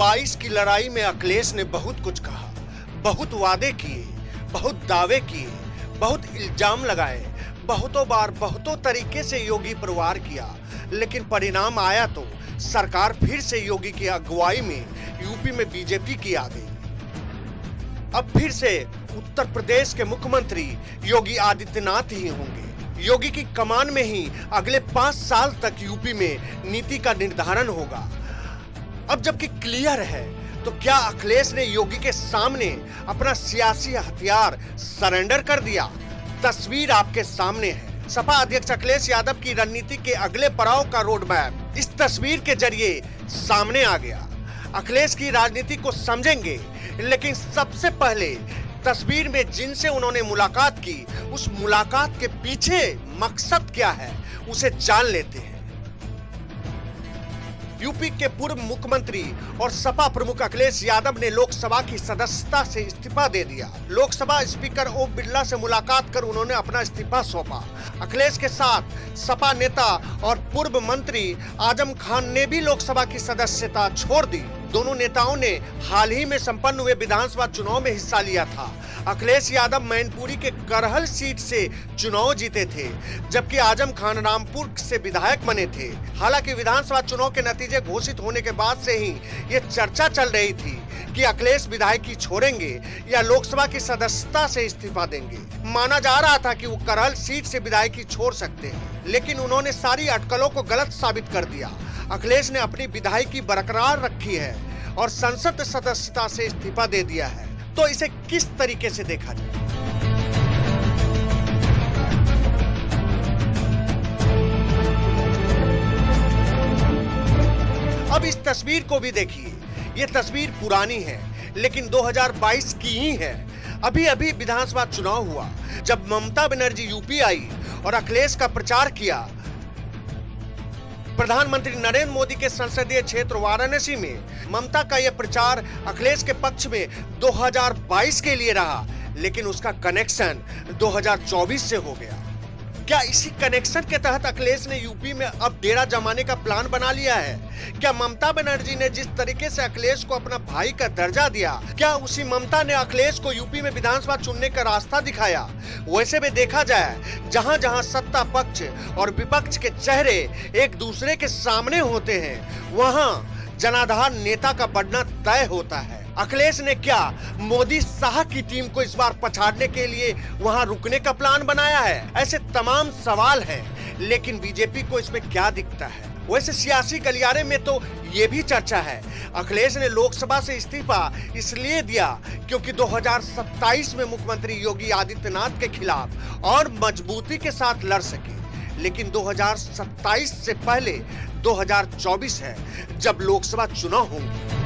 2022 की लड़ाई में अखिलेश ने बहुत कुछ कहा, बहुत वादे किए, बहुत दावे किए, बहुत इल्जाम लगाए, बहुतों बार बहुतों तरीके से योगी पर वार किया, लेकिन परिणाम आया तो सरकार फिर से योगी की अगुवाई में यूपी में बीजेपी की आ गई। अब फिर से उत्तर प्रदेश के मुख्यमंत्री योगी आदित्यनाथ ही होंगे। योगी की कमान में ही अगले 5 साल तक यूपी में नीति का निर्धारण होगा। अब जबकि क्लियर है तो क्या अखिलेश ने योगी के सामने अपना सियासी हथियार सरेंडर कर दिया? तस्वीर आपके सामने है। सपा अध्यक्ष अखिलेश यादव की रणनीति के अगले पड़ाव का रोड मैप इस तस्वीर के जरिए सामने आ गया। अखिलेश की राजनीति को समझेंगे, लेकिन सबसे पहले तस्वीर में जिनसे उन्होंने मुलाकात की, उस मुलाकात के पीछे मकसद क्या है उसे जान लेते हैं। यूपी के पूर्व मुख्यमंत्री और सपा प्रमुख अखिलेश यादव ने लोकसभा की सदस्यता से इस्तीफा दे दिया। लोकसभा स्पीकर ओम बिरला से मुलाकात कर उन्होंने अपना इस्तीफा सौंपा। अखिलेश के साथ सपा नेता और पूर्व मंत्री आजम खान ने भी लोकसभा की सदस्यता छोड़ दी। दोनों नेताओं ने हाल ही में संपन्न हुए विधानसभा चुनाव में हिस्सा लिया था। अखिलेश यादव मैनपुरी के करहल सीट से चुनाव जीते थे, जबकि आजम खान रामपुर से विधायक बने थे। हालांकि विधानसभा चुनाव के नतीजे घोषित होने के बाद से ही ये चर्चा चल रही थी कि अखिलेश विधायकी छोड़ेंगे या लोकसभा की सदस्यता से इस्तीफा देंगे। माना जा रहा था कि वो करहल सीट से विधायकी छोड़ सकते हैं, लेकिन उन्होंने सारी अटकलों को गलत साबित कर दिया। अखिलेश ने अपनी विधायकी बरकरार रखी है और संसद सदस्यता से इस्तीफा दे दिया है। तो इसे किस तरीके से देखा जाए? अब इस तस्वीर को भी देखिए। ये तस्वीर पुरानी है, लेकिन 2022 की ही है। अभी अभी विधानसभा चुनाव हुआ, जब ममता बनर्जी यूपी आई और अखिलेश का प्रचार किया। प्रधानमंत्री नरेंद्र मोदी के संसदीय क्षेत्र वाराणसी में ममता का यह प्रचार अखिलेश के पक्ष में 2022 के लिए रहा, लेकिन उसका कनेक्शन 2024 से हो गया। क्या इसी कनेक्शन के तहत अखिलेश ने यूपी में अब डेरा जमाने का प्लान बना लिया है? क्या ममता बनर्जी ने जिस तरीके से अखिलेश को अपना भाई का दर्जा दिया, क्या उसी ममता ने अखिलेश को यूपी में विधानसभा चुनने का रास्ता दिखाया? वैसे में देखा जाए, जहां जहां सत्ता पक्ष और विपक्ष के चेहरे एक दूसरे के सामने होते हैं, वहां जनाधार नेता का बढ़ना तय होता है। अखिलेश ने क्या मोदी शाह की टीम को इस बार पछाड़ने के लिए वहां रुकने का प्लान बनाया है? ऐसे तमाम सवाल हैं, लेकिन बीजेपी को इसमें क्या दिखता है? वैसे सियासी गलियारे में तो ये भी चर्चा है, अखिलेश ने लोकसभा से इस्तीफा इसलिए दिया क्योंकि 2027 में मुख्यमंत्री योगी आदित्यनाथ के खिलाफ और मजबूती के साथ लड़ सके। लेकिन 2027 से पहले 2024 है, जब लोकसभा चुनाव होंगे।